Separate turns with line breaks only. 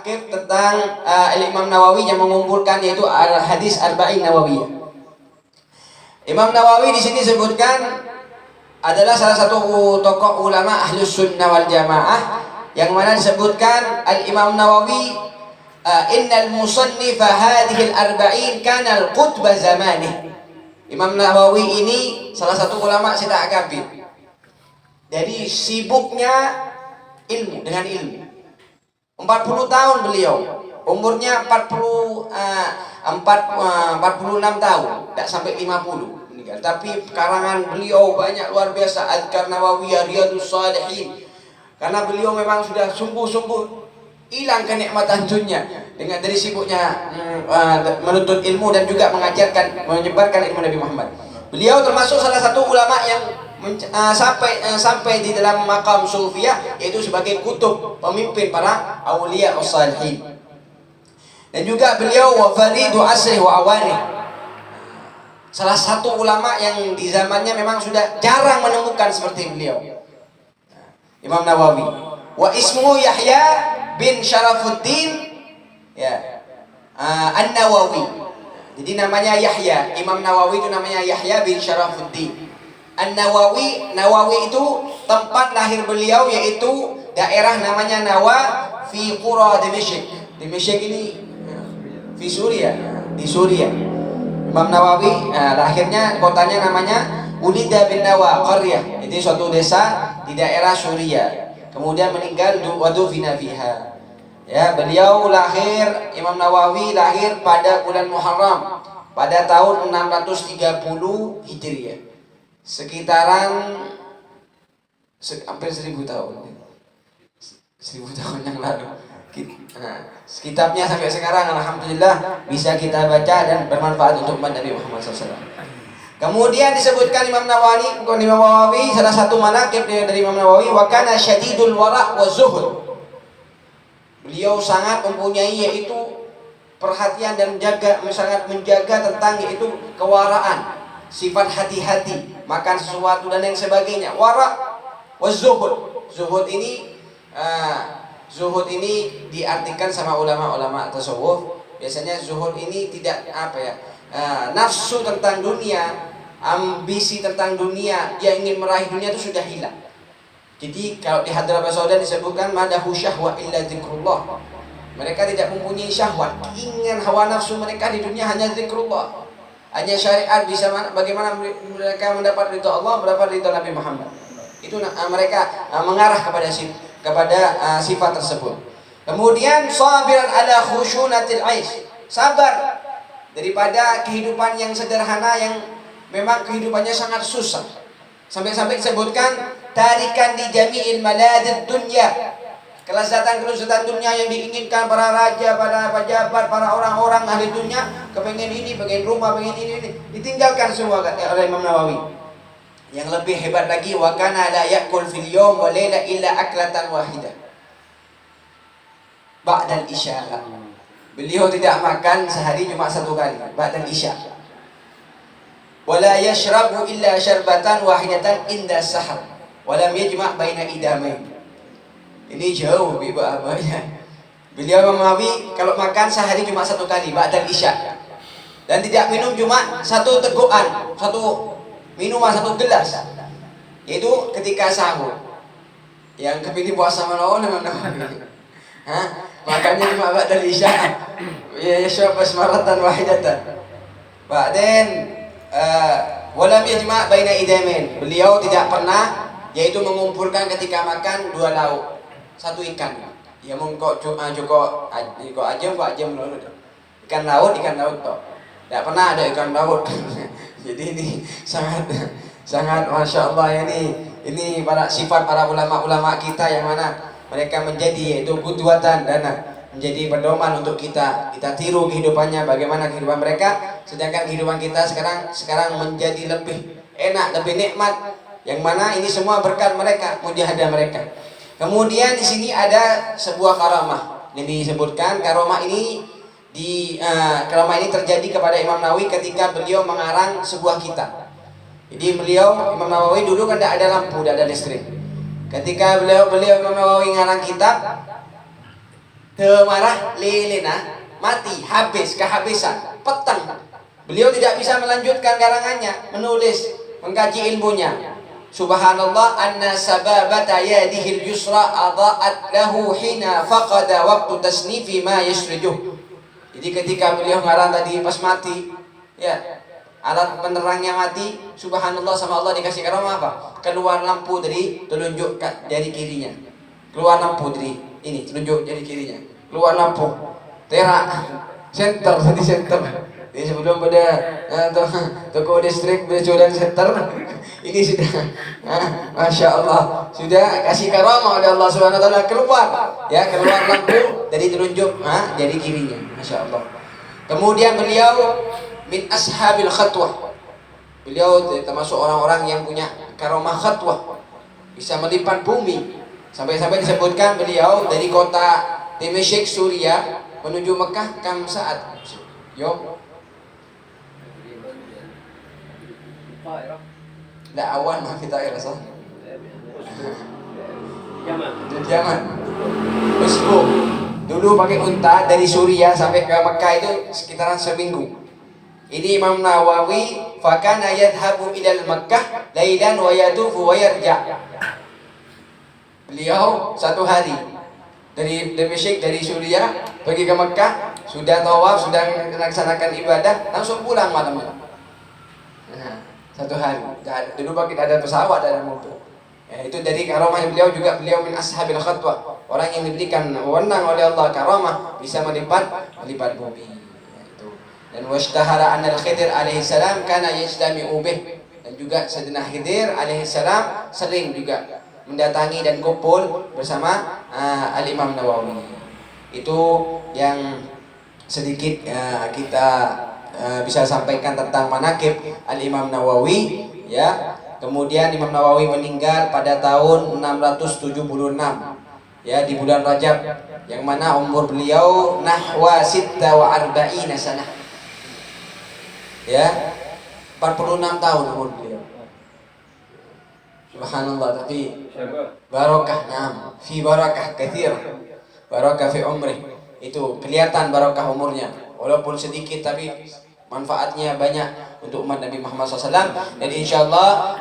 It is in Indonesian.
manaqib tentang Imam Nawawi yang mengumpulkan, yaitu hadis Arba'in Nawawiyah. Imam Nawawi di sini sebutkan adalah salah satu tokoh ulama Ahlus Sunnah wal Jamaah, yang mana disebutkan Al-Imam Nawawi innal musannifa hadhil arba'in kana al-qutba zamanih. Imam Nawawi ini salah satu ulama Sita Akabir. Jadi sibuknya ilmu, dengan ilmu. 40 tahun beliau, umurnya 46 tahun, tidak sampai 50 meninggal. Tapi karangan beliau banyak, luar biasa. Adhkar Nawawiyah, Riyadus Shalihin. Karena beliau memang sudah sungguh-sungguh hilang kenikmatan dunia dengan dari sibuknya menuntut ilmu dan juga menyebarkan ilmu Nabi Muhammad. Beliau termasuk salah satu ulama yang sampai di dalam maqam sufiyah, yaitu sebagai kutub, pemimpin para aulia wassalihin. Dan juga beliau wa faridu asrih wa awani, salah satu ulama yang di zamannya memang sudah jarang menemukan seperti beliau, Imam Nawawi. Wa ismuhu Yahya bin Syarafuddin An-Nawawi. Jadi namanya Yahya, Imam Nawawi itu namanya Yahya bin Syarafuddin An-Nawawi. Nawawi itu tempat lahir beliau, yaitu daerah namanya Nawa fi qura Dimysh. Dimysh ini di Suria. Imam Nawawi lahirnya, kotanya namanya Ulida bin Nawa qaryah. Itu suatu desa di daerah Suria. Kemudian meninggal wadufina fiha. Ya, beliau lahir, Imam Nawawi lahir pada bulan Muharram pada tahun 630 Hijriah. Sekitaran hampir 1000 tahun. 1000 tahun yang lalu. Kitabnya sampai sekarang alhamdulillah bisa kita baca dan bermanfaat untuk umat Nabi Muhammad SAW. Kemudian disebutkan Imam Nawawi salah satu manaqib dari Imam Nawawi, wa kana syadidul wara' wa zuhud. Beliau sangat mempunyai yaitu perhatian dan sangat menjaga tentang yaitu kewaraan, sifat hati-hati, makan sesuatu dan yang sebagainya. Wara' wa zuhud. Zuhud ini diartikan sama ulama-ulama tasawuf. Biasanya zuhud ini tidak nafsu tentang dunia, ambisi tentang dunia, dia ingin meraih dunia itu sudah hilang. Jadi kalau di Hadrah Saudan disebutkan madahu syahwa illa zikrullah. Mereka tidak mempunyai syahwat, ingin hawa nafsu mereka di dunia hanya zikrullah, hanya syariat. Bisa bagaimana mereka mendapat ridha Allah, mendapat ridha Nabi Muhammad. Itu mereka mengarah kepada sifat tersebut. Kemudian sabiran ala khushunatil aish, sabar daripada kehidupan yang sederhana, yang memang kehidupannya sangat susah. Sampai-sampai disebutkan tarikan di jami'il maladid dunya, kelezatan dunia yang diinginkan para raja, para pejabat, para orang-orang ahli dunia, kepengen ini, pengen rumah, pengen ini, ditinggalkan semua oleh Imam Nawawi. Yang lebih hebat lagi, wa kana la ya'kul fil yawm wa laila illa aklatan wahidah ba'dal isya. Beliau tidak makan sehari cuma satu kali, ba'dal isya. Wala yashrabu illa syarbatan wahidatan inda sahar walam yajma' baina idamain. Ini jauh bebahaya. Beliau Nawawi kalau makan sehari cuma satu kali, ba'dal isya, dan tidak minum cuma satu tegukan, minuman satu gelas, yaitu ketika sahur. Yang kepilih puasa melawan Imam Nawawi. Makannya cuma ba'dal isya. Ya yashrab basmaratan wahidatan. Ba'den walam yajma' baina idamain. Beliau tidak pernah yaitu mengumpulkan ketika makan dua lauk, satu ikan. Ya mungko joko ajam laut. Ikan laut toh. Tidak pernah ada ikan laut. Jadi ini sangat masya Allah, ini para sifat para ulama kita yang mana mereka menjadi yaitu qudwatan dan menjadi pedoman untuk kita tiru kehidupannya, bagaimana kehidupan mereka. Sedangkan kehidupan kita sekarang menjadi lebih enak, lebih nikmat, yang mana ini semua berkat mereka, mujahadah mereka. Kemudian di sini ada sebuah karamah yang disebutkan. Karamah ini terjadi kepada Imam Nawawi ketika beliau mengarang sebuah kitab. Jadi Imam Nawawi dulu kan tidak ada lampu, tidak ada listrik. Ketika beliau Imam Nawawi mengarang kitab, Temarah lelena, mati, habis, kehabisan, petang. Beliau tidak bisa melanjutkan karangannya, menulis, mengkaji ilmunya. Subhanallah, anna sababata yadihi al-yusra adha'at lahu hina faqada waqtu tasnifi ma yasrijuh. Jadi ketika beliau ngarang tadi pas mati, ya, alat penerangnya mati, subhanallah, sama Allah dikasih karamah apa? Keluar lampu dari telunjuk jari kirinya. Keluar lampu dari ini, telunjuk jari kirinya. Keluar lampu, terak, center, jadi center. Jadi sebelum pada toko listrik berjualan center, ini sudah, masya Allah, sudah kasih karamah oleh Allah Subhanahu Wa Taala, keluar, ya, keluar lampu dari telunjuk, jari kirinya, masya Allah. Kemudian beliau min ashabil khatwah. Beliau termasuk orang-orang yang punya karamah khatwah, bisa melipat bumi. Sampai-sampai disebutkan beliau dari kota Dimashq Suriah menuju Mekah kam saat. Yo. Tidak awan mah kita ya Rasul. Yaman. Usbu. Dulu pakai unta dari Suriah sampai ke Mekah itu sekitaran seminggu. Ini Imam Nawawi, fakana yadhabu ilal Makkah lailan wa yadufu wa yarja. Beliau satu hari dari Dimashq, dari Suriah pergi ke Mekah, sudah tawaf, sudah melaksanakan ibadah, langsung pulang malam-malam. Satu hari. Dulu pakai ada pesawat, ada mobil. Ya, itu dari karamah beliau juga. Beliau min ashabil khatwah, orang yang diberikan wewenang oleh Allah karamah bisa melipat bumi. Ya, itu. Dan washtahara anna al-Khidir alaihi salam kana yajtami'u bih. Dan juga Sayyidina Khidir alaihi salam sering juga mendatangi dan kumpul bersama Al-Imam Nawawi. Itu yang sedikit kita bisa sampaikan tentang manaqib Al-Imam Nawawi, ya. Kemudian Imam Nawawi meninggal pada tahun 676, ya, di bulan Rajab, yang mana umur beliau nahwa sitta wa arba'ina sanah, ya, 46 tahun umur beliau. Subhanallah, tapi barakah, fi barakah katsir, barakah fi umri. Itu kelihatan barakah umurnya, walaupun sedikit tapi manfaatnya banyak untuk umat Nabi Muhammad SAW. Dan insyaallah